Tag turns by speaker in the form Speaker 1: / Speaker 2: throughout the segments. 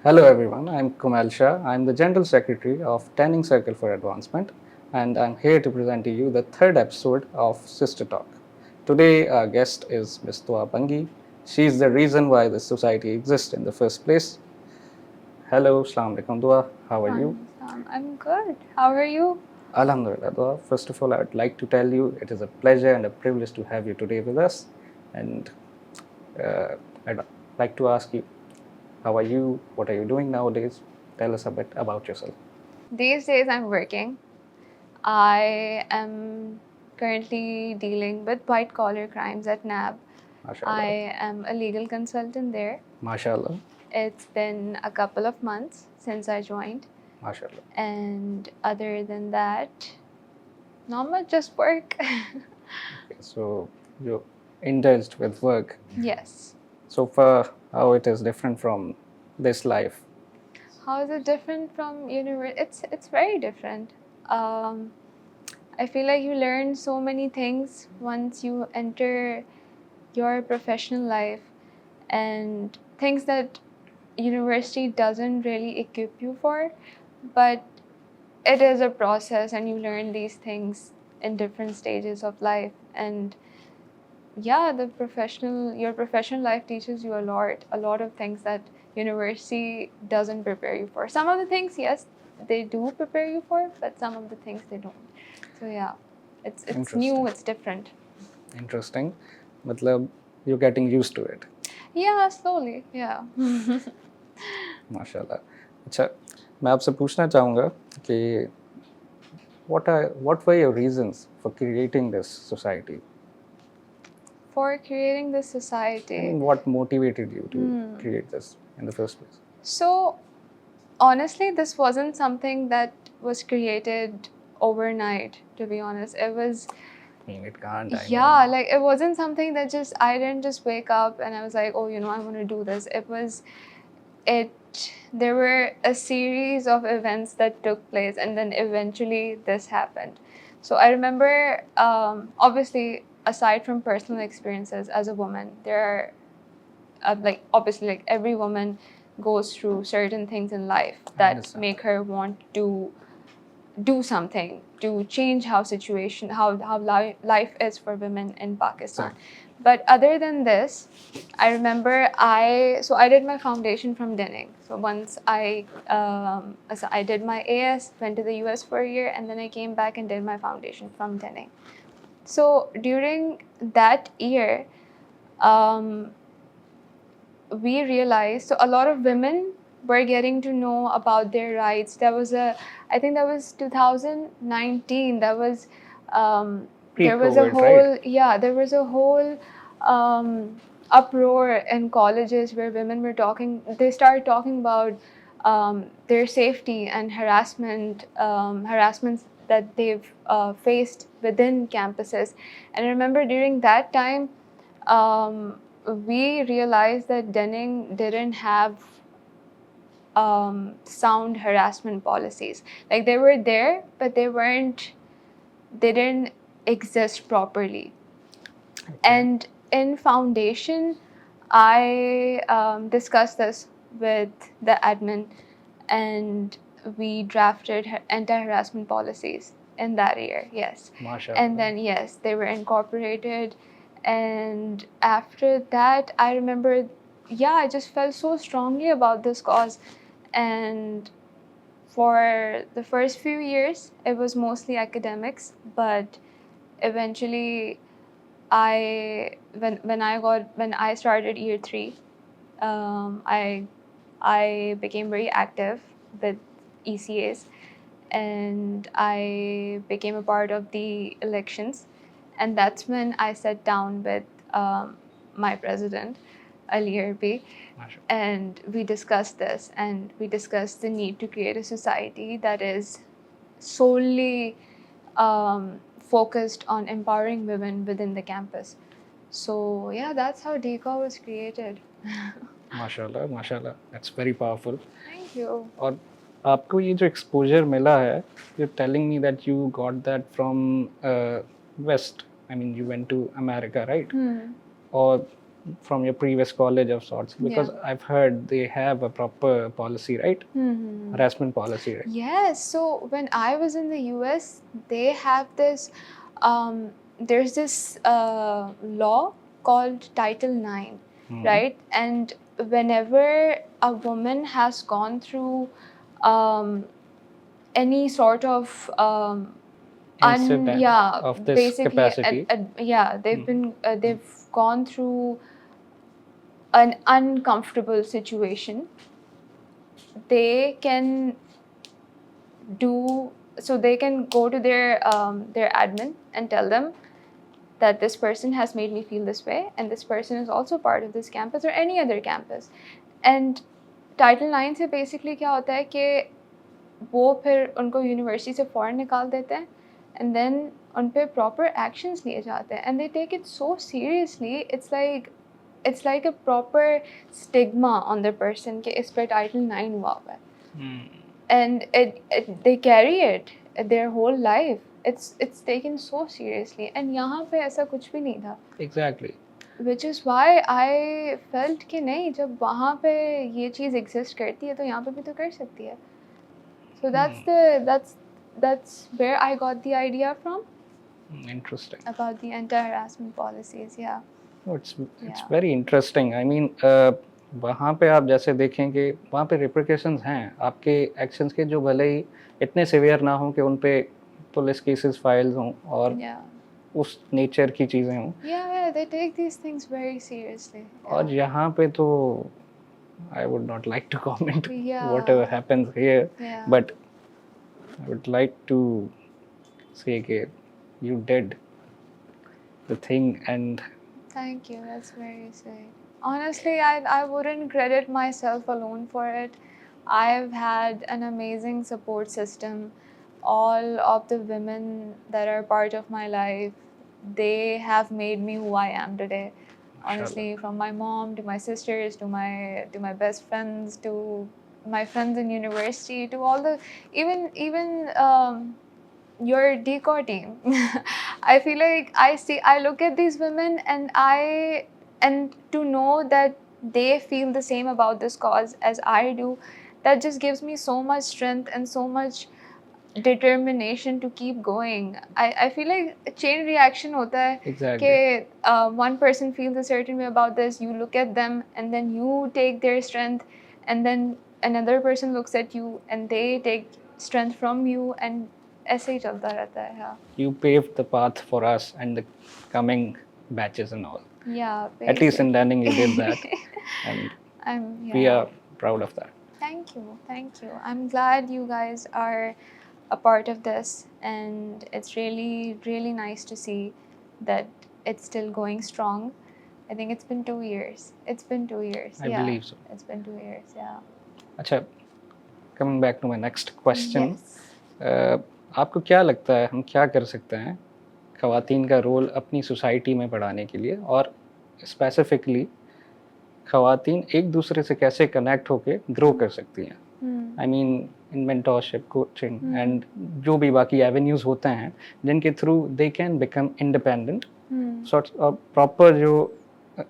Speaker 1: Hello everyone, I'm Kumal Shah. I'm the General Secretary of Tanning Circle for Advancement, and I'm here to present to you the third episode of Sister Talk. Today, our guest is Ms. Dua Bangi. She's the reason why this society exists in the first place. Hello, Assalamu alaikum Dua. How are you?
Speaker 2: I'm good. How are you?
Speaker 1: Alhamdulillah Dua. First of all, I would like to tell you it is a pleasure and a privilege to have you today with us. And I'd like to ask you, how are you? What are you doing nowadays? Tell us a bit about yourself.
Speaker 2: These days I'm working. I am currently dealing with white collar crimes at NAB.
Speaker 1: MashaAllah.
Speaker 2: I am a legal consultant there.
Speaker 1: MashaAllah.
Speaker 2: It's been a couple of months since I joined.
Speaker 1: MashaAllah.
Speaker 2: And other than that, not much, just work.
Speaker 1: Okay, so you're indulged with work.
Speaker 2: Yes.
Speaker 1: So far, how it is different from this life?
Speaker 2: How is it different from university? It's very different. I feel like you learn so many things once you enter your professional life, and things that university doesn't really equip you for, but it is a process and you learn these things in different stages of life. And yeah, your professional life teaches you a lot of things that university doesn't prepare you for. Some of the things, yes, they do prepare you for, but some of the things they don't. So yeah, it's new, it's different.
Speaker 1: Interesting. मतलब you're getting used to it.
Speaker 2: Yeah, slowly, yeah.
Speaker 1: माशाल्लाह. अच्छा, मैं आपसे पूछना चाहूँगा कि what were your reasons for creating this society?
Speaker 2: For creating this society.
Speaker 1: I mean, what motivated you to create this in the first place?
Speaker 2: So, honestly, this wasn't something that was created overnight, to be honest. It was,
Speaker 1: I mean, it can't.
Speaker 2: yeah, like it wasn't something that I didn't just wake up and I was like, oh, I want to do this. There were a series of events that took place, and then eventually this happened. So I remember, obviously, aside from personal experiences as a woman, there are, obviously, like every woman goes through certain things in life that make her want to do something to change how life is for women in Pakistan. But other than this, I remember I did my foundation from Denning. So once I did my AS, went to the US for a year, and then I came back and did my foundation from Denning. So during that year, we realized, so a lot of women were getting to know about their rights. I think that was 2019. There was a whole, right? There was a whole uproar in colleges where women were talking. They started talking about their safety and harassments that they've faced within campuses. And I remember during that time, we realized that Denning didn't have sound harassment policies. Like they were there, but they didn't exist properly. Okay. And in foundation, I discussed this with the admin, and we drafted anti-harassment policies in that year. Yes. Mashallah. And then yes, they were incorporated. And after that, I remember, I just felt so strongly about this cause. And for the first few years, it was mostly academics, but eventually, when I started year 3, I became very active with ECAs, and I became a part of the elections. And that's when I sat down with my president, Ali Erbi, and we discussed this, and we discussed the need to create a society that is solely focused on empowering women within the campus. So yeah, that's how DECA was created.
Speaker 1: माशाल्लाह माशाल्लाह, that's very powerful.
Speaker 2: Thank you.
Speaker 1: और आपको ये जो exposure मिला है, you're telling me that you got that from West. I mean, you went to America, right? और from your previous college of sorts? Because
Speaker 2: Yeah.
Speaker 1: I've heard they have a proper policy, right?
Speaker 2: Mm-hmm.
Speaker 1: Harassment policy, right?
Speaker 2: Yes. So when I was in the US, they have this. There's this law called Title IX, right? And whenever a woman has gone through um, any sort of
Speaker 1: Incident of this
Speaker 2: basically
Speaker 1: capacity.
Speaker 2: yeah, they've gone through an uncomfortable situation, they can do so they can go to their admin and tell them that this person has made me feel this way and this person is also part of this campus or any other campus. And title 9 से basically क्या होता है कि वो फिर उनको university से फ़ौरन निकाल देते हैं एंड देन उन पे प्रॉपर एक्शंस लिए जाते हैं and they take it so seriously. It's like a proper stigma on the person कि इस पे टाइटल 9 हुआ हुआ है and they carry it their whole life. It's taken so seriously and यहाँ पे ऐसा कुछ भी नहीं था.
Speaker 1: Exactly.
Speaker 2: Which is why I felt कि नहीं, जब वहाँ पे ये चीज़ exist करती है तो यहाँ पे भी तो कर सकती है. So that's where I got the idea from.
Speaker 1: Interesting.
Speaker 2: About the anti-harassment policies, yeah.
Speaker 1: Oh, it's very interesting. I mean, वहाँ पे आप जैसे देखें कि वहाँ पे रिप्रिकेशंस हैं आपके एक्शंस के, जो भले ही इतने सिवियर ना हों कि उन पे पुलिस केसेस फाइल्स हों और उस नेचर की चीज़ें हों.
Speaker 2: Yeah, they take these things very seriously.
Speaker 1: और यहाँ पे तो I would not like to comment whatever happens here, but I would like to say that you did the thing and
Speaker 2: thank you, that's very sweet. Honestly, I wouldn't credit myself alone for it. I've had an amazing support system. All of the women that are part of my life, they have made me who I am today. Honestly, from my mom to my sisters to my best friends to my friends in university to all the even your decor team. I feel like I look at these women and to know that they feel the same about this cause as I do, that just gives me so much strength and so much determination to keep going. I feel like a chain reaction hota hai.
Speaker 1: Exactly.
Speaker 2: Ke, one person feels a certain way about this, you look at them and then you take their strength, and then another person looks at you and they take strength from you, and ऐसे ही चलता रहता है. Yeah.
Speaker 1: You paved the path for us and the coming batches and all.
Speaker 2: Yeah. Basically.
Speaker 1: At least in learning you did that, and we are proud of that.
Speaker 2: Thank you. I'm glad you guys are a part of this, and it's really, really nice to see that it's still going strong. I think it's been 2 years. I believe
Speaker 1: so.
Speaker 2: It's been 2 years, yeah.
Speaker 1: अच्छा, coming back to my next question.
Speaker 2: Yes.
Speaker 1: आपको क्या लगता है हम क्या कर सकते हैं ख़वातीन का रोल अपनी सोसाइटी में बढ़ाने के लिए, और स्पेसिफिकली ख़वातीन एक दूसरे से कैसे कनेक्ट होके ग्रो कर सकती हैं? I mean in mentorship, coaching and जो भी बाकी एवेन्यूज़ होते हैं जिनके through they can become independent sorts, और प्रॉपर जो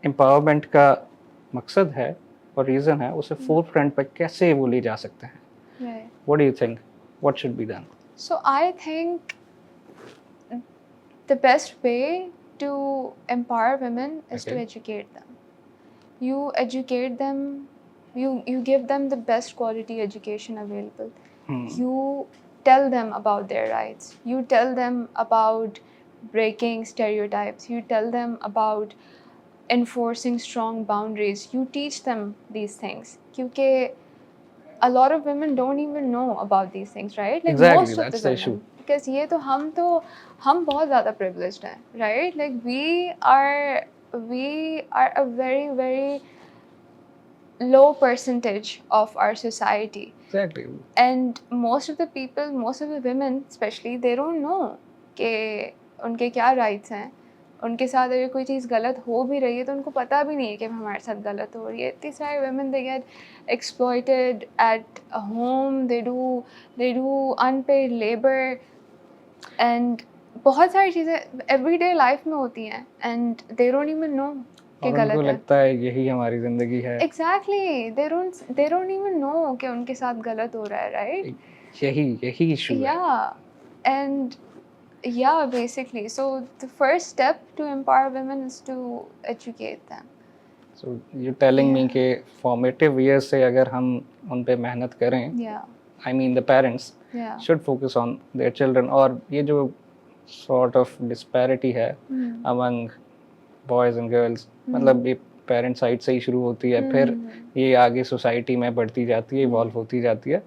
Speaker 1: एम्पावरमेंट का मकसद है और रीज़न है उसे फोर फ्रंट पर कैसे वो ले जा सकते हैं? What do you think what should be done?
Speaker 2: So I think the best way to empower women is to educate them. You educate them, you give them the best quality education available. You tell them about their rights. You tell them about breaking stereotypes. You tell them about enforcing strong boundaries. You teach them these things. Because a lot of women don't even know about these things, right? Like
Speaker 1: exactly,
Speaker 2: most of
Speaker 1: that's
Speaker 2: the
Speaker 1: the issue.
Speaker 2: Because ये तो हम बहुत ज़्यादा privileged हैं, right? Like we are a very, very low percentage of our society.
Speaker 1: Exactly.
Speaker 2: And most of the women especially, they don't know कि उनके क्या rights हैं. उनके साथ अगर कोई चीज़ गलत हो भी रही है तो उनको पता भी नहीं है कि हमारे साथ गलत हो रही है. इतनी सारी women, they get exploited at home, they do unpaid labor, and बहुत सारी चीज़ें everyday life में होती हैं and they don't even know. कि
Speaker 1: और उनको
Speaker 2: गलत है।
Speaker 1: लगता है यही हमारी ज़िंदगी है,
Speaker 2: Exactly. They don't even know कि उनके साथ गलत हो रहा है, right?
Speaker 1: यही इशू है।
Speaker 2: Yeah. And yeah, basically. So the first step to empower women is to educate them.
Speaker 1: So you telling me
Speaker 2: Yeah.
Speaker 1: कि फॉर्मेटिव ईयर्स से अगर हम उन पे मेहनत करें,
Speaker 2: Yeah.
Speaker 1: I mean the parents
Speaker 2: Yeah.
Speaker 1: Should focus on their children, और ये जो सॉर्ट ऑफ डिस्पैरिटी है
Speaker 2: Hmm.
Speaker 1: Among boys and girls, मतलब ये पेरेंट साइड से ही शुरू होती है, फिर ये आगे सोसाइटी में बढ़ती जाती है, इवॉल्व होती जाती है।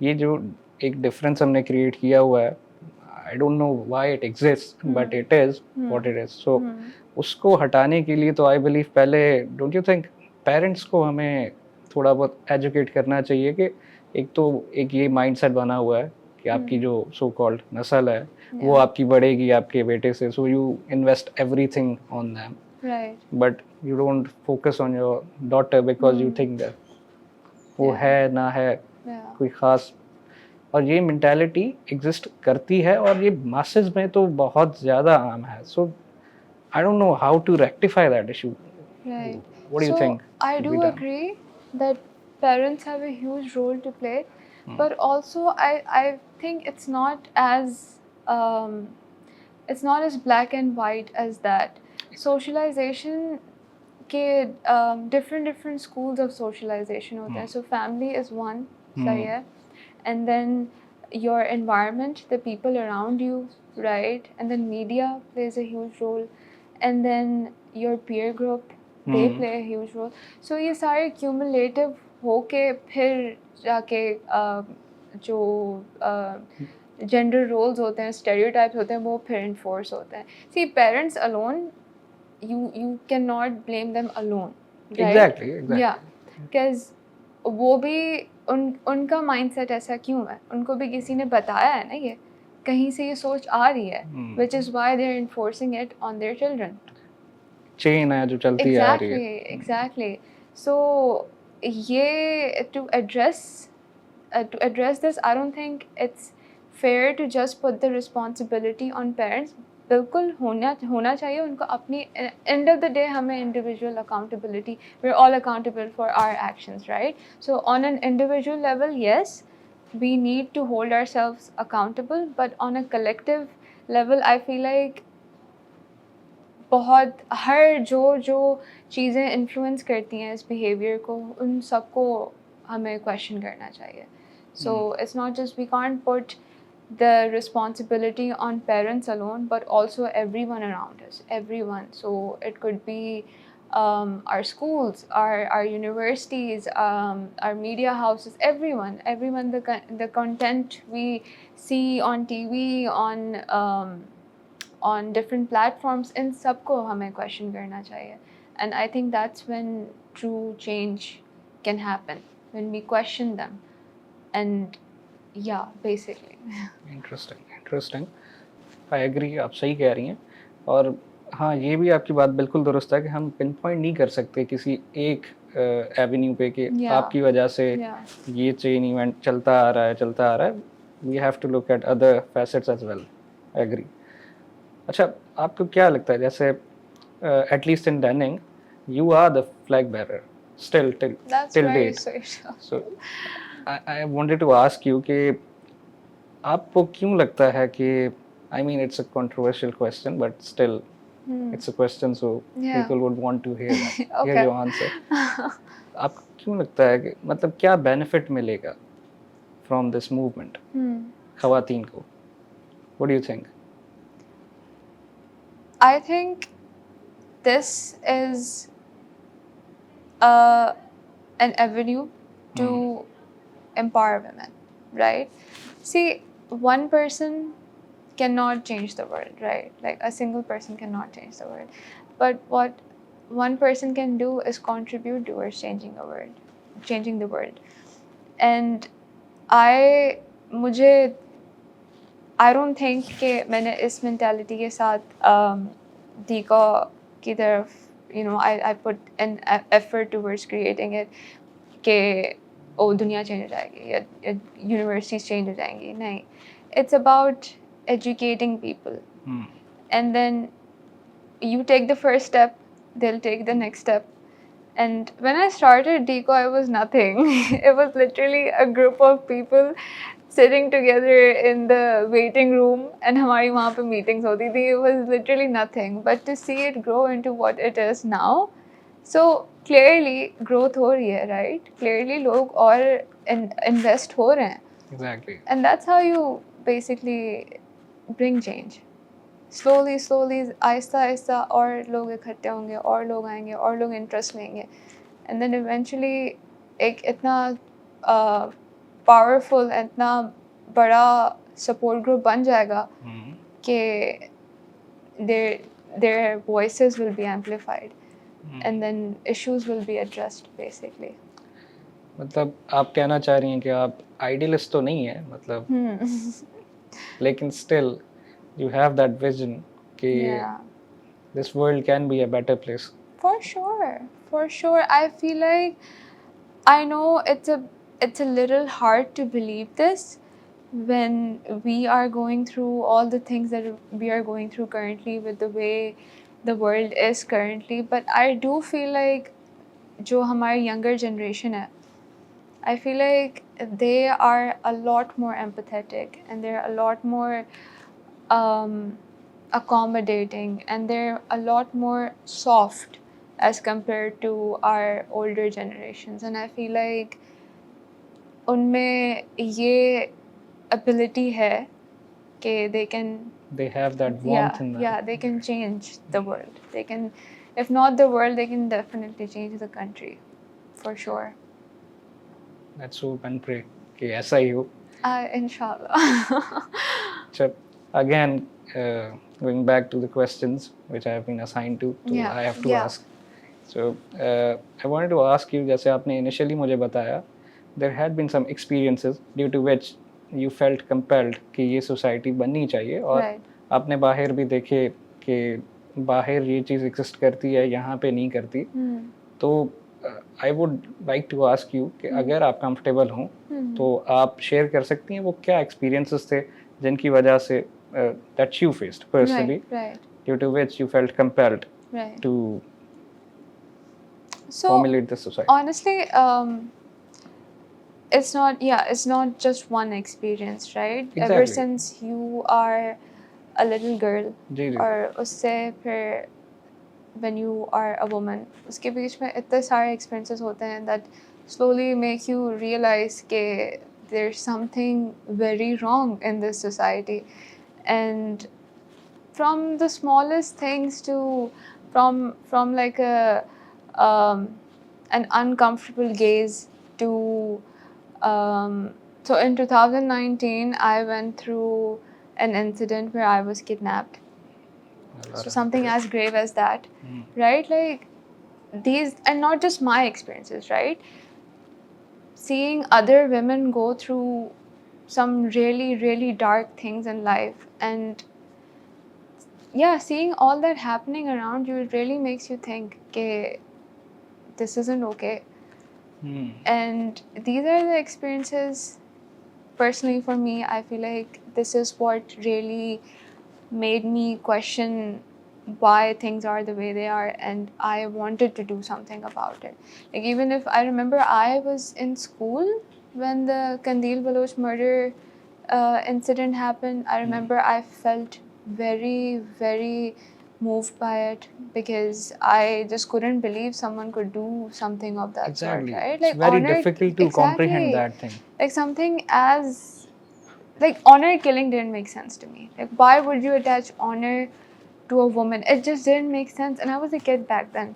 Speaker 1: ये जो एक डिफरेंस हमने क्रिएट किया हुआ है, I don't know why it exist, but it is what it is. So उसको हटाने के लिए तो आई बिलीव पहले, डोंट यू थिंक, पेरेंट्स को हमें थोड़ा बहुत एजुकेट करना चाहिए कि एक ये माइंडसेट बना हुआ है कि आपकी जो सो कॉल्ड नस्ल है वो आपकी बढ़ेगी आपके बेटे से, so you invest everything on them,
Speaker 2: Right.
Speaker 1: But you don't focus on your daughter because you think that वो है ना है
Speaker 2: Yeah.
Speaker 1: कोई खास। और ये मेंटालिटी एग्जिस्ट करती है और ये मासेस में तो बहुत ज़्यादा आम है। So I don't know how to rectify that issue.
Speaker 2: Right.
Speaker 1: What do you
Speaker 2: So
Speaker 1: think
Speaker 2: I
Speaker 1: should
Speaker 2: do
Speaker 1: be done?
Speaker 2: agree that parents have a huge role to play, but also I think um, it's not as black and white as that. Socialization के different schools of socialization होते हैं. So family is one, सही है, and then your environment, the people around you, right? And then media plays a huge role, and then your peer group, they play a huge role. So ये सारे cumulative होके फिर जाके जो gender roles होते हैं, stereotypes होते हैं, वो फिर enforce होते हैं. See, parents alone, you cannot blame them alone, right?
Speaker 1: Exactly.
Speaker 2: Yeah, because वो भी उनका mindset ऐसा क्यों है? उनको भी किसी ने बताया है ना, ये कहीं से ये सोच आ रही है, which is why they're enforcing it on their children.
Speaker 1: Chain है जो चलती आ रही है।
Speaker 2: Exactly. So ये to address this, I don't think it's fair to just put the responsibility on parents. बिल्कुल होना चाहिए उनको अपनी, end of the day हमें individual accountability, we're all accountable for our actions, right? So on an individual level, yes, we need to hold ourselves accountable, but on a collective level, I feel like बहुत हर जो चीज़ें influence करती हैं इस behaviour को, उन सबको हमें क्वेश्चन करना चाहिए. So it's not just, we can't put the responsibility on parents alone, but also everyone around us, everyone. So it could be our schools, our universities, our media houses, everyone, the content we see on TV, on different platforms, in सबको हमें question करना चाहिए. And I think that's when true change can happen, when we question them. And yeah, basically.
Speaker 1: Interesting. I agree, आप सही कह रही हैं। और हाँ, ये भी आपकी बात बिल्कुल दुरुस्त है कि हम पिन पॉइंट नहीं कर सकते किसी एक एवेन्यू पे कि आपकी वजह से ये चेन इवेंट चलता आ रहा है। We have to look at other facets as well. Agree. अच्छा, आपको क्या लगता है, जैसे at least in dining you are the flag bearer still till date, so I wanted to ask you कि आपको क्यों लगता है कि, I mean it's a controversial question but still it's a question, so people would want to hear that, hear your answer. आपको क्यों लगता है कि मतलब क्या बेनिफिट मिलेगा from this movement ख़वातीन को? What do you think?
Speaker 2: I think this is an avenue to empower women, right? See, one person cannot change the world, right? Like a single person cannot change the world. But what one person can do is contribute towards changing the world. And I don't think कि मैंने इस mentality के साथ दीका की तरफ, I put an effort towards creating it कि दुनिया change हो जाएगी या universities change हो जाएंगी. नहीं. It's about educating people. And then you take the first step they'll take the next step. And when I started Deco, I was nothing. It was literally a group of people sitting together in the waiting room, and हमारी वहाँ पे meetings होती थी. It was literally nothing. But to see it grow into what it is now, so clearly growth हो रही है, right? Clearly लोग और invest हो रहे हैं.
Speaker 1: Exactly.
Speaker 2: And that's how you basically bring change. slowly Aahista Aahista और लोग इकट्ठे होंगे और लोग आएंगे और लोग इंटरेस्ट लेंगे and then eventually एक इतना पावरफुल इतना बड़ा सपोर्ट ग्रुप बन जाएगा कि their voices will be amplified and then issues will be addressed basically.
Speaker 1: मतलब आप कहना चाह रही हैं कि आप आइडियलिस्ट तो नहीं है मतलब लेकिन still you have that vision कि
Speaker 2: Yeah.
Speaker 1: this world can be a better place.
Speaker 2: For sure. I feel like I know it's a little hard to believe this when we are going through all the things that we are going through currently with the way the world is currently, but I do feel like जो हमारी younger generation है, I feel like they are a lot more empathetic and they're a lot more accommodating and they're a lot more soft as compared to our older generations, and I feel like उनमें ये ability है कि
Speaker 1: They have that warmth in them.
Speaker 2: yeah, they can change the world. They can, if not the world, they can definitely change the country, for sure.
Speaker 1: Let's hope and pray कि ऐसा ही हो.
Speaker 2: Inshallah.
Speaker 1: So again, going back to the questions which I have been assigned to
Speaker 2: Yeah,
Speaker 1: I have to
Speaker 2: yeah.
Speaker 1: ask. So I wanted to ask you, जैसे आपने initially मुझे बताया, there had been some experiences due to which you felt compelled कि ये society बननी चाहिए और
Speaker 2: Right.
Speaker 1: आपने बाहर भी देखे कि बाहर ये चीज़ exist करती है, यहाँ पे नहीं करती. तो I would like to ask you कि अगर आप कंफर्टेबल हों तो आप शेयर कर सकती हैं वो क्या एक्सपीरियंसेस थे जिनकी वजह से that you faced personally
Speaker 2: Right.
Speaker 1: Due to which you felt compelled
Speaker 2: Right.
Speaker 1: To
Speaker 2: So
Speaker 1: formulate this society.
Speaker 2: honestly, it's not just one experience, right? Ever
Speaker 1: Exactly.
Speaker 2: since you are a little girl
Speaker 1: जी जी
Speaker 2: और उससे फिर when you are a woman, उसके बीच में इतने सारे experiences होते हैं that slowly make you realize कि there's something very wrong in this society, and from the smallest things to from like an uncomfortable gaze to so in 2019 I went through an incident where I was kidnapped. So something as grave as that, right? Like these, and not just my experiences, right? Seeing other women go through some really dark things in life, and yeah, seeing all that happening around you, it really makes you think, okay, this isn't okay. And these are the experiences, personally for me, I feel like this is what really made me question why things are the way they are, and I wanted to do something about it. Like even if I remember I was in school when the Kandil Baloch murder incident happened, I remember I felt very moved by it because I just couldn't believe someone could do something of that
Speaker 1: exactly
Speaker 2: sort, right?
Speaker 1: it's
Speaker 2: Like
Speaker 1: very
Speaker 2: honor,
Speaker 1: difficult to comprehend that thing.
Speaker 2: like something as like honor killing didn't make sense to me. Like why would you attach honor to a woman? It just didn't make sense, and I was a kid back then,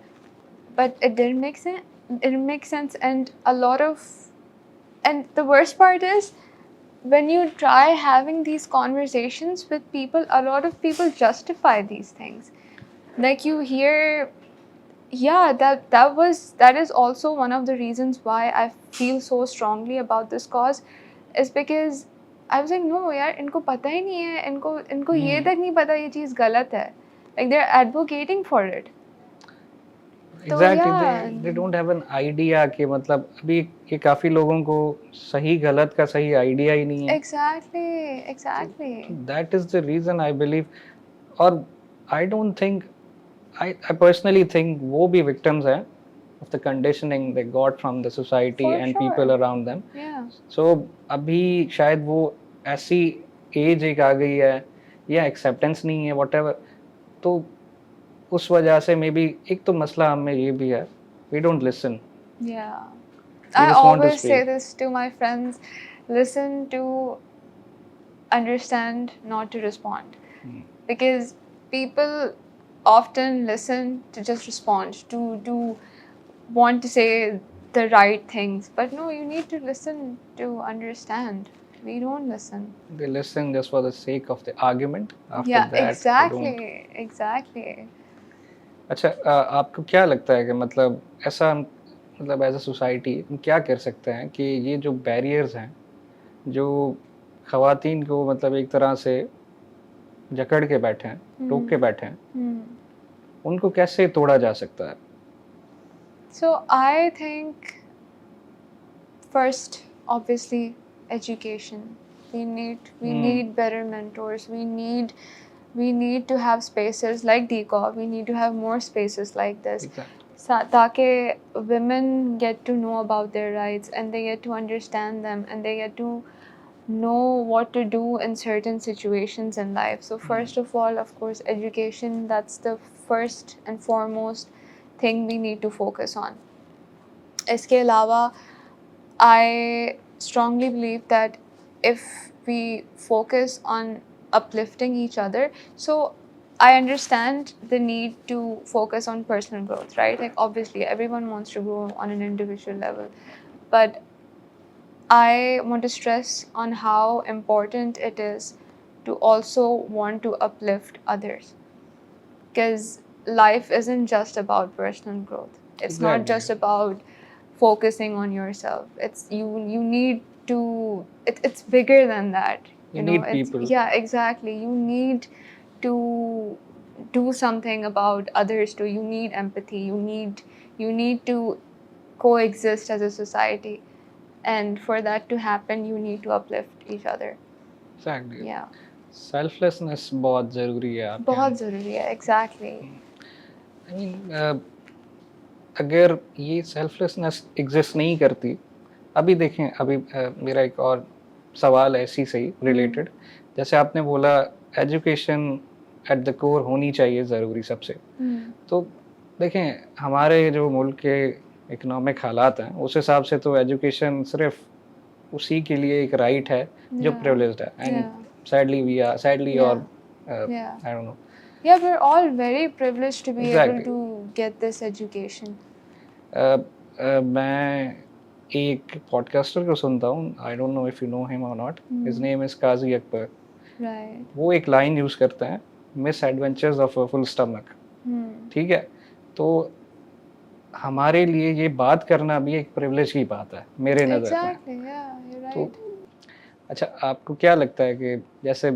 Speaker 2: but it didn't make sense. It didn't make sense, and the worst part is when you try having these conversations with people, a lot of people justify these things. Like you hear, yeah, that is also one of the reasons why I feel so strongly about this cause, is because I was like, no यार, इनको पता ही नहीं है, इनको ये तक नहीं पता ये चीज़ गलत है. Like they're advocating for it.
Speaker 1: Exactly,
Speaker 2: yeah.
Speaker 1: they don't have an idea कि मतलब अभी ये काफी लोगों को सही गलत का सही आइडिया ही नहीं है.
Speaker 2: Exactly.
Speaker 1: That is the reason I believe, or I don't think I personally think वो भी victims हैं of the conditioning they got from the society
Speaker 2: For
Speaker 1: and
Speaker 2: sure.
Speaker 1: people around them.
Speaker 2: Yeah.
Speaker 1: So अभी शायद वो ऐसी as एक आ गई है या एक्सेप्टेंस नहीं है whatever, तो उस वजह से मे बी एक तो मसला हम में ये भी है, we don't listen,
Speaker 2: Yeah.
Speaker 1: we
Speaker 2: I
Speaker 1: just want to
Speaker 2: always say
Speaker 1: speak.
Speaker 2: this to my friends: listen to understand, not to respond. Because people often listen to just respond, to want to say the right things. But no, you need to listen to understand. We don't listen.
Speaker 1: They listen just for the sake of the argument. After
Speaker 2: Yeah,
Speaker 1: that, they don't.
Speaker 2: exactly.
Speaker 1: अच्छा, आपको क्या लगता है कि मतलब ऐसा मतलब as a society हम क्या कर सकते हैं कि ये जो बैरियर्स हैं जो ख़वातीन को मतलब एक तरह से जकड़ के बैठे हैं, रोक के बैठे हैं, उनको कैसे तोड़ा जा सकता है?
Speaker 2: So I think first, obviously, education. We need better mentors. We need to have spaces like DCOP. We need to have more spaces like this.
Speaker 1: Exactly.
Speaker 2: ताकि women get to know about their rights and they get to understand them and they get to know what to do in certain situations in life. So first of all, of course, education, that's the first and foremost thing we need to focus on. इसके अलावा I strongly believe that if we focus on uplifting each other, so I understand the need to focus on personal growth, right? Like obviously everyone wants to grow on an individual level, but I want to stress on how important it is to also want to uplift others, because life isn't just about personal growth. It's not
Speaker 1: Exactly.
Speaker 2: just about focusing on yourself. It's you need to it's bigger than that.
Speaker 1: You
Speaker 2: know
Speaker 1: need
Speaker 2: it's
Speaker 1: people.
Speaker 2: yeah, exactly. You need to do something about others too. You need empathy. You need to coexist as a society, and for that to happen you need to uplift each other.
Speaker 1: Exactly.
Speaker 2: Yeah,
Speaker 1: selflessness बहुत ज़रूरी है आपके
Speaker 2: बहुत
Speaker 1: अंदर।
Speaker 2: ज़रूरी है. Exactly.
Speaker 1: I mean, अगर ये सेल्फलेसनेस एग्जिस्ट नहीं करती, अभी देखें, अभी मेरा एक और सवाल है इसी से ही रिलेटेड, जैसे आपने बोला एजुकेशन एट द कोर होनी चाहिए ज़रूरी सबसे, तो देखें हमारे जो मुल्क के इकोनॉमिक हालात हैं उस हिसाब से तो एजुकेशन सिर्फ उसी के लिए एक राइट है जो
Speaker 2: Yeah.
Speaker 1: प्रिविलेज्ड है, एंड
Speaker 2: Yeah.
Speaker 1: Sadly
Speaker 2: Yeah.
Speaker 1: और
Speaker 2: Yeah.
Speaker 1: I don't no.
Speaker 2: Yeah, we're all very privileged to be
Speaker 1: Exactly.
Speaker 2: able to get this education.
Speaker 1: मैं एक पॉडकास्टर को सुनता हूँ, I don't know if you know him और not, his name is Qazi Akbar.
Speaker 2: Right.
Speaker 1: वो एक line use करते हैं, misadventures of a full stomach. ठीक है, तो हमारे लिए ये बात करना भी एक प्रिविलेज की बात है मेरे नज़र में।
Speaker 2: Exactly. Yeah, you're
Speaker 1: तो
Speaker 2: right.
Speaker 1: अच्छा, आपको क्या लगता है कि जैसे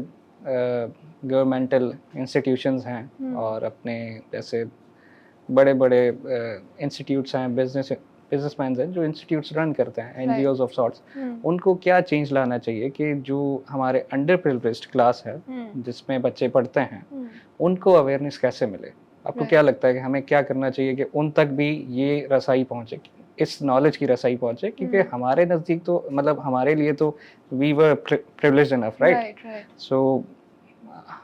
Speaker 1: गवर्नमेंटल इंस्टीट्यूशंस हैं और अपने जैसे बड़े बड़े इंस्टीट्यूट्स हैं, बिजनेसमैन हैं जो इंस्टीट्यूट्स रन करते हैं, एनजीओज ऑफ सॉर्ट्स, उनको क्या चेंज लाना चाहिए कि जो हमारे अंडर प्रिविलेज्ड क्लास है जिसमें बच्चे पढ़ते हैं उनको अवेयरनेस कैसे मिले? आपको क्या लगता है कि हमें क्या करना चाहिए कि उन तक भी ये रसाई पहुंचे, इस नॉलेज की रसाई पहुंचे? क्योंकि हमारे नज़दीक तो मतलब हमारे लिए तो we were privileged enough, right? So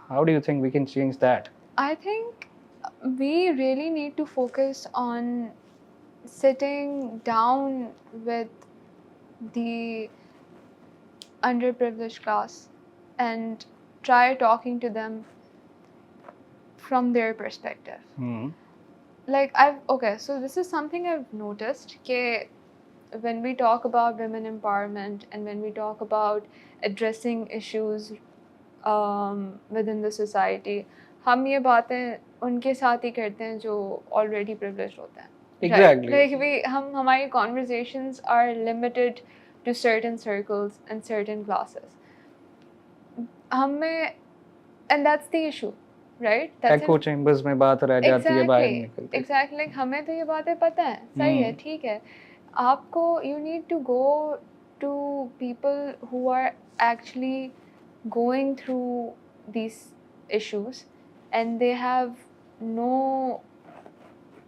Speaker 1: how do you think we can change that?
Speaker 2: I think we really need to focus on sitting down with the underprivileged class and try talking to them from their perspective. So this is something I've noticed, when we talk about women empowerment and when we talk about addressing issues within the society, हम ये बातें उनके साथ ही करते हैं जो already privileged होते हैं.
Speaker 1: Exactly.
Speaker 2: Like हमारी conversations are limited to certain circles and certain classes. And that's the issue, right?
Speaker 1: Echo chambers में बात रह जाती है, बाहर निकलती है.
Speaker 2: Exactly. Like हमें तो ये बातें पता है, सही है, ठीक है. आपको you need to go to people who are actually going through these issues and they have no,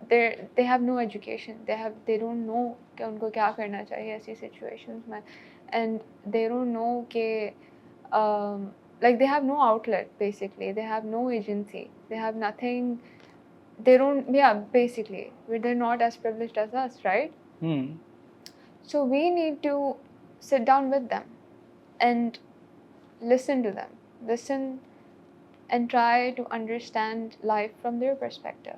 Speaker 2: they have no education. They don't know कि उनको क्या करना चाहिए ऐसी situations में, and they don't know कि like they have no outlet basically. They have no agency. They have nothing. They don't, yeah, basically they're not as privileged as us, right? So we need to sit down with them and listen to them, listen and try to understand life from their perspective.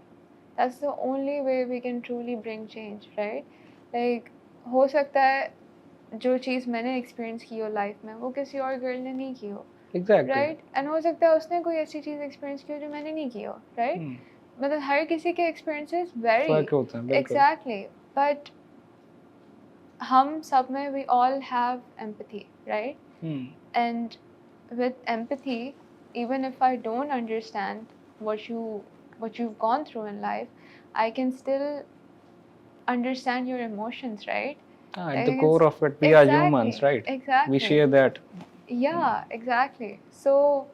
Speaker 2: That's the only way we can truly bring change, right? Like हो सकता है जो चीज़ मैंने experience की हो life में वो किसी और गर्ल ने नहीं की हो,
Speaker 1: Exactly.
Speaker 2: राइट? एंड हो सकता है उसने कोई ऐसी चीज़ एक्सपीरियंस की हो जो मैंने नहीं की हो, राइट? मतलब हर किसी के एक्सपीरियंसेस वेरी,
Speaker 1: फर्क होता है बिल्कुल.
Speaker 2: एग्जैक्टली, बट हम सब में we all have empathy, right? And with empathy, even if I don't understand what you've gone through in life, I can still understand your emotions, right?
Speaker 1: At
Speaker 2: Like
Speaker 1: the
Speaker 2: I can
Speaker 1: core of it, we are humans,
Speaker 2: exactly,
Speaker 1: right?
Speaker 2: exactly.
Speaker 1: We share that.
Speaker 2: Yeah, exactly. So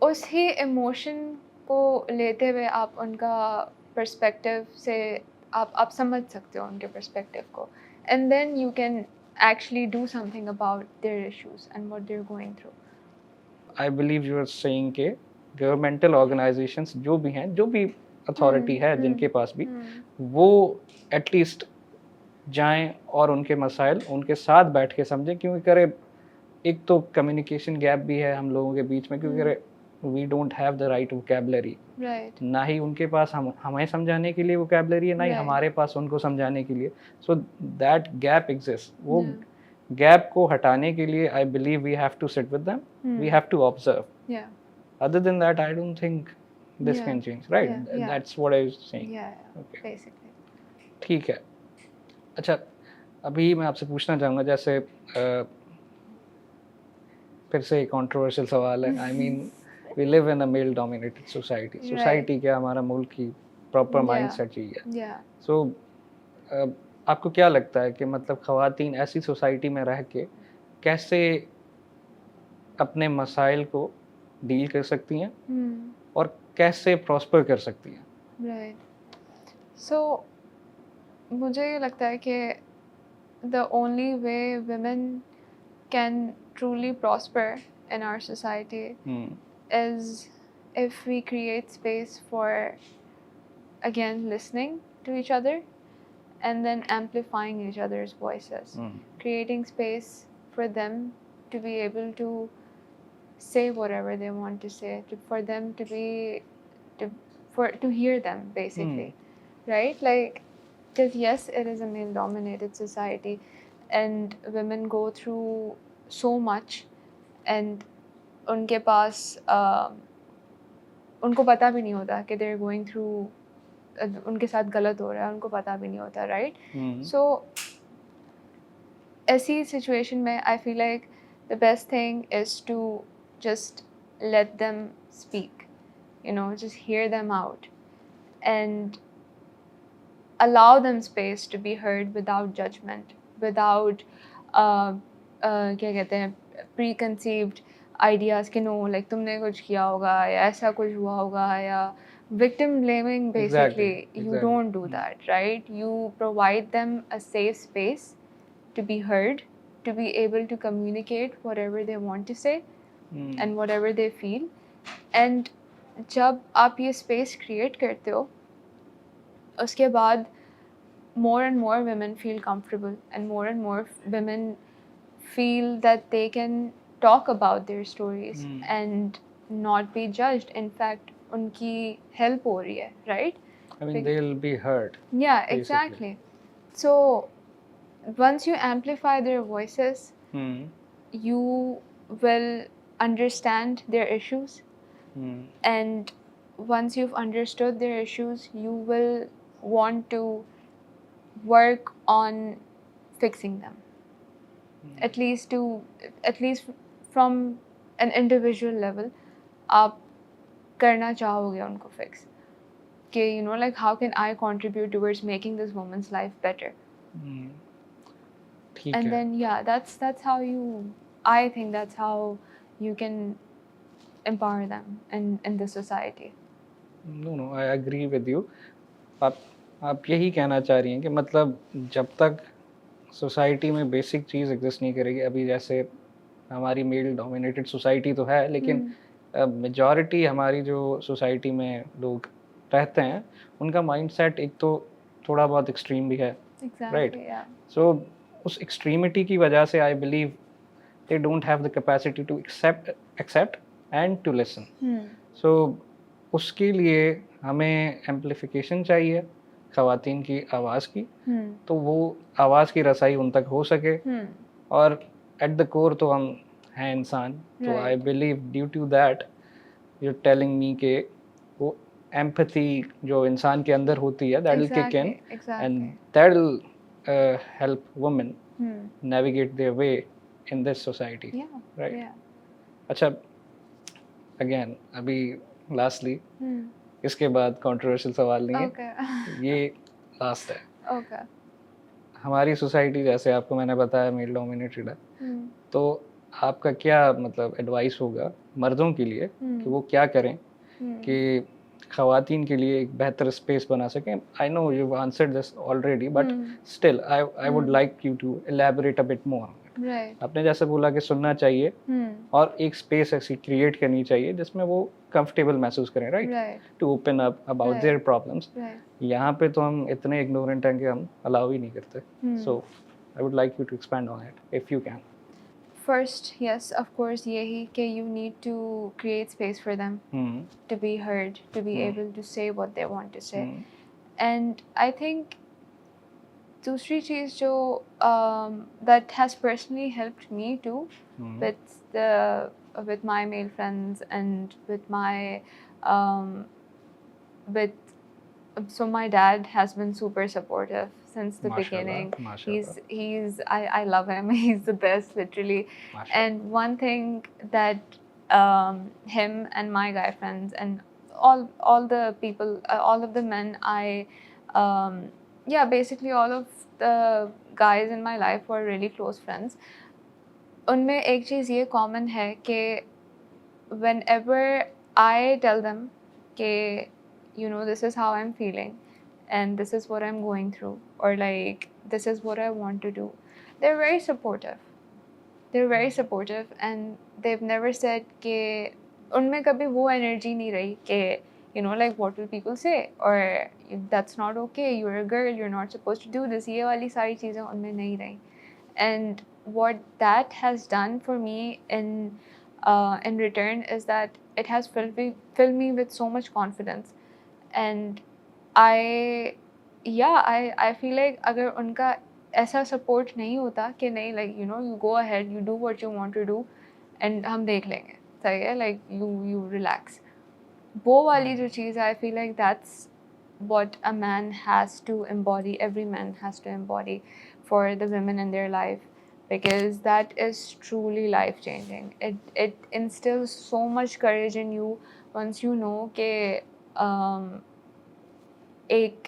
Speaker 2: उस ही emotion को लेते हुए आप उनका perspective से आप समझ सकते हो उनके perspective को, and then you can actually do something about their issues and what they're going through.
Speaker 1: I believe you are saying कि गवर्नमेंटल ऑर्गेनाइजेशंस जो भी हैं, जो भी अथॉरिटी है जिनके पास भी, वो एटलीस्ट जाएं और उनके मसाइल उनके साथ बैठ के समझें, क्योंकि करे एक तो कम्युनिकेशन गैप भी है हम लोगों के बीच में, क्योंकि करे we don't have the right vocabulary,
Speaker 2: Right.
Speaker 1: ना ही उनके पास हमें समझाने के लिए वोकैबुलरी है, ना ही
Speaker 2: Right.
Speaker 1: हमारे पास उनको समझाने के लिए. So that gap exist. वो गैप को हटाने के लिए I believe we have to sit with them, we have to observe.
Speaker 2: Yeah.
Speaker 1: Other than that, I don't think this
Speaker 2: Yeah.
Speaker 1: can change, right?
Speaker 2: Yeah.
Speaker 1: That's what I was saying.
Speaker 2: Yeah.
Speaker 1: Okay.
Speaker 2: Basically.
Speaker 1: ठीक है. अच्छा, अभी मैं आपसे पूछना चाहूँगा, जैसे फिर से एक कंट्रोवर्शियल सवाल है. I mean, we live in a male-dominated society.
Speaker 2: Right.
Speaker 1: Society क्या, हमारा मुल्क की प्रॉपर
Speaker 2: Yeah.
Speaker 1: माइंडसेट चाहिए.
Speaker 2: Yeah.
Speaker 1: So आपको क्या लगता है कि मतलब ख़वातीन ऐसी सोसाइटी में रह के कैसे अपने मसाइल को डील कर सकती हैं और कैसे प्रॉस्पर कर सकती हैं?
Speaker 2: Right. So मुझे ये लगता है कि the only way women can truly prosper in our society is if we create space for, again, listening to each other and then amplifying each other's voices. Creating space for them to be able to say whatever they want to say, for them to be to hear them basically. Right? Like, because yes, it is a male dominated society and women go through so much, and उनके पास उनको पता भी नहीं होता कि they're going through उनके साथ गलत हो रहा है, उनको पता भी नहीं होता, right? So ऐसी situation में I feel like the best thing is to just let them speak, you know, just hear them out and allow them space to be heard without judgment, without क्या कहते हैं, preconceived ideas कि no, like तुमने कुछ किया होगा या ऐसा कुछ हुआ होगा, या victim blaming basically.
Speaker 1: Exactly.
Speaker 2: You don't do that, right? You provide them a safe space to be heard, to be able to communicate whatever they want to say and whatever they feel. And जब आप ये space create करते हो, उसके बाद more and more women feel comfortable and more women feel that they can talk about their stories and not be judged. In fact, उनकी help हो रही है, right?
Speaker 1: I mean, they'll be heard.
Speaker 2: Yeah,
Speaker 1: basically.
Speaker 2: exactly. So once you amplify their voices, you will understand their issues, and once you've understood their issues, you will want to work on fixing them. At least from an individual level, आप करना चाहोगे उनको fix. कि you know, like how can I contribute towards making this woman's life better?
Speaker 1: ठीक
Speaker 2: And
Speaker 1: है.
Speaker 2: then yeah, that's how I think that's how you can empower them in this society.
Speaker 1: No no, I agree with you. आप आप यही कहना चाह रही हैं कि मतलब जब तक सोसाइटी में बेसिक चीज़ एग्जिस्ट नहीं करेगी, अभी जैसे हमारी मेल डोमिनेटेड सोसाइटी तो है, लेकिन मेजॉरिटी हमारी जो सोसाइटी में लोग रहते हैं उनका माइंडसेट एक तो थोड़ा बहुत एक्सट्रीम भी है, राइट?
Speaker 2: Exactly, yeah.
Speaker 1: सो उस एक्सट्रीमिटी की वजह से I believe they don't have the capacity to accept and to listen. So उसके लिए हमें एम्पलीफिकेशन चाहिए ख़वातीन की आवाज़ की, तो वो आवाज़ की रसाई उन तक हो सके। और एट द कोर तो हम हैं इंसान, तो I
Speaker 2: Right.
Speaker 1: Believe due to that you telling me के वो एम्पैथी जो इंसान के अंदर होती है, that will kick in
Speaker 2: Exactly,
Speaker 1: and
Speaker 2: exactly.
Speaker 1: That will help women navigate their way in this society,
Speaker 2: Yeah,
Speaker 1: right?
Speaker 2: yeah.
Speaker 1: अच्छा, अगेन अभी लास्टली
Speaker 2: Hmm.
Speaker 1: इसके बाद कंट्रोवर्शियल सवाल नहीं है,
Speaker 2: Okay.
Speaker 1: ये लास्ट है।
Speaker 2: Okay.
Speaker 1: हमारी सोसाइटी जैसे आपको मैंने बताया मेल डोमिनेटेड है,
Speaker 2: Hmm.
Speaker 1: तो आपका क्या मतलब एडवाइस होगा मर्दों के लिए कि वो क्या करें कि ख़वातीन के लिए एक बेहतर स्पेस बना सकें? I know you answered this already, but still I would like you to elaborate a bit more.
Speaker 2: Right.
Speaker 1: आपने जैसे बोला कि सुनना चाहिए और एक स्पेस ऐसी क्रिएट करनी चाहिए जिसमें वो कंफर्टेबल महसूस करें, right?
Speaker 2: Right.
Speaker 1: To open up about
Speaker 2: Right.
Speaker 1: Their problems.
Speaker 2: Right.
Speaker 1: यहाँ पे तो हम इतने इग्नोरेंट हैं कि हम अलाउ ही नहीं करते। So I would like you to expand on it if you can.
Speaker 2: First, yes, of course, yehi ke you need to create space for them to be heard, to be able to say what they want to say. And I think दूसरी चीज़ जो that has personally helped me too with my male friends and with my with so my dad has been super supportive since the beginning. I love him. He's the best, literally. And one thing that him and my guy friends and all the people, all of the men yeah, basically all of the guys in my life who are really close friends, उनमें एक चीज़ ये common है कि whenever I tell them कि you know this is how I'm feeling and this is what I'm going through, or like this is what I want to do, they're very supportive. They're very supportive and they've never said कि उनमें कभी वो energy नहीं रही कि you know like what will people say or that's not okay, you're a girl, you're not supposed to do this, ये वाली सारी चीज़ें उनमें नहीं रही. And what that has done for me in return is that it has filled me with so much confidence. And I I feel like अगर उनका ऐसा support नहीं होता कि नहीं like you know you go ahead, you do what you want to do and हम देख लेंगे, सही है, like you relax, वो वाली जो चीज़ है, I feel like that's what a man has to embody, every man has to embody for the women in their life, because that is truly life changing. It instills so much courage in you once you know कि एक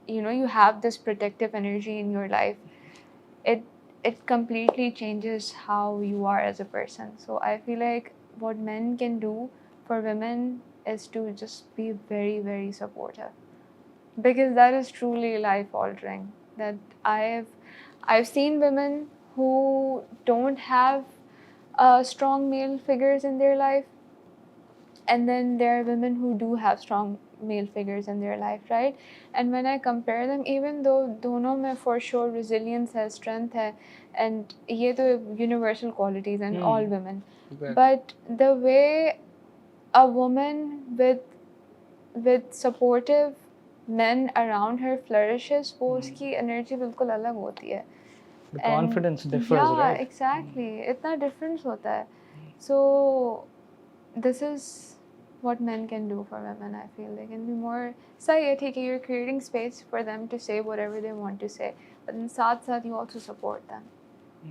Speaker 2: you know you have this protective energy in your life. It completely changes how you are as a person. So I feel like what men can do for women is to just be very, very supportive, because that is truly life altering. That I've seen women who don't have strong male figures in their life, and then there are women who do have strong male figures in their life, right? And when I compare them, even though dono mein for sure resilience hai, strength hai, and ye to universal qualities in all women, but the way a woman with supportive men around her flourishes, वो उसकी energy बिल्कुल अलग होती है.
Speaker 1: The confidence differs,
Speaker 2: yeah,
Speaker 1: right?
Speaker 2: exactly. इतना difference होता है. So this is what men can do for women. I feel they can be more सही है, ठीक है, you're creating space for them to say whatever they want to say, but then साथ साथ you also support them,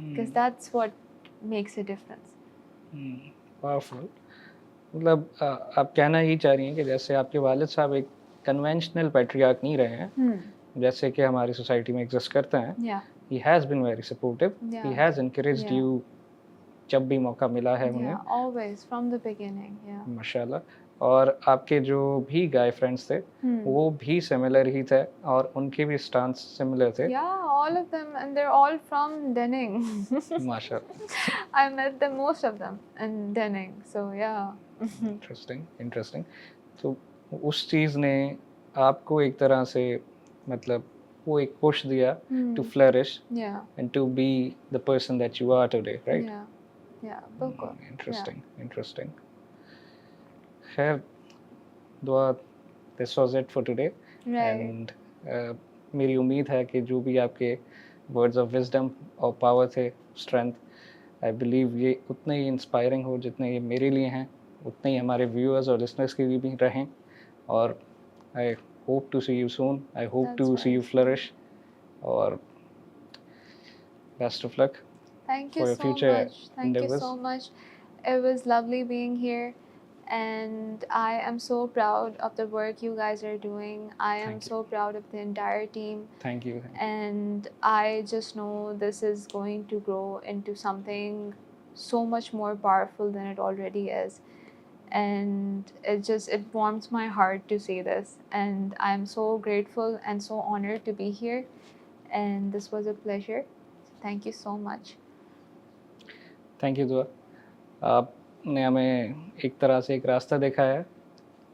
Speaker 2: because that's what makes a difference.
Speaker 1: Powerful. मतलब आप कहना ही चाह रही हैं कि जैसे आपके वालिद साहब एक कन्वेंशनल पैट्रियार्क नहीं रहे हैं, जैसे कि हमारी सोसाइटी में एग्जिस्ट करते हैं.
Speaker 2: Yeah.
Speaker 1: He has been very supportive.
Speaker 2: Yeah.
Speaker 1: He has encouraged
Speaker 2: Yeah.
Speaker 1: you जब भी मौका मिला है उन्हें.
Speaker 2: Yeah, always from the beginning. Yeah.
Speaker 1: माशाल्लाह. और आपके जो भी गाय फ्रेंड्स थे
Speaker 2: Hmm.
Speaker 1: वो भी सिमिलर ही थे और उनके भी स्टांस सिमिलर थे.
Speaker 2: Yeah, all of them, and they're all from Denning.
Speaker 1: माशाल्लाह.
Speaker 2: I met them, most of them, in Denning. So yeah.
Speaker 1: Interesting interesting. तो उस चीज़ ने आपको एक तरह से मतलब वो एक पुश दिया to
Speaker 2: Hmm.
Speaker 1: Flourish
Speaker 2: Yeah.
Speaker 1: And to be the person that you are today, right?
Speaker 2: Yeah. Yeah. बिल्कुल.
Speaker 1: Interesting interesting. खैर Dua, this was it for today.
Speaker 2: Right.
Speaker 1: And मेरी उम्मीद है कि जो भी आपके वर्ड्स ऑफ विजडम और पावर थे, स्ट्रेंथ, आई बिलीव ये उतने ही इंस्पायरिंग हो जितने ये मेरे लिए हैं, उतने ही हमारे व्यूअर्स और लिसनर्स के लिए भी रहें. और I hope to see you soon, I hope
Speaker 2: That's
Speaker 1: to see you
Speaker 2: right.
Speaker 1: Flourish. और best of luck
Speaker 2: Thank you
Speaker 1: for your
Speaker 2: so
Speaker 1: future
Speaker 2: much. Thank you
Speaker 1: endeavors.
Speaker 2: so much. It was lovely being here. And I am so proud of the work you guys are doing. I am
Speaker 1: Thank you.
Speaker 2: so proud of the entire team.
Speaker 1: Thank you.
Speaker 2: And I just know this is going to grow into something so much more powerful than it already is. And it warms my heart to say this. And I'm so grateful and so honored to be here. And this was a pleasure. Thank you so much.
Speaker 1: Thank you दुआ. आपने हमें एक तरह से एक रास्ता दिखाया है.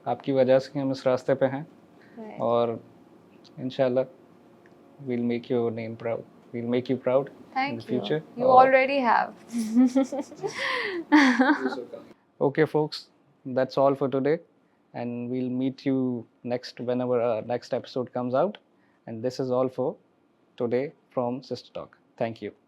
Speaker 1: आपकी वजह से हम इस रास्ते पे हैं.
Speaker 2: Right.
Speaker 1: और इंशाल्लाह we'll make your name proud. We'll make you proud in the
Speaker 2: Thank you.
Speaker 1: future.
Speaker 2: You
Speaker 1: और-
Speaker 2: already have.
Speaker 1: Okay, folks, that's all for today. And we'll meet you next whenever our next episode comes out. And this is all for today from Sister Talk. Thank you.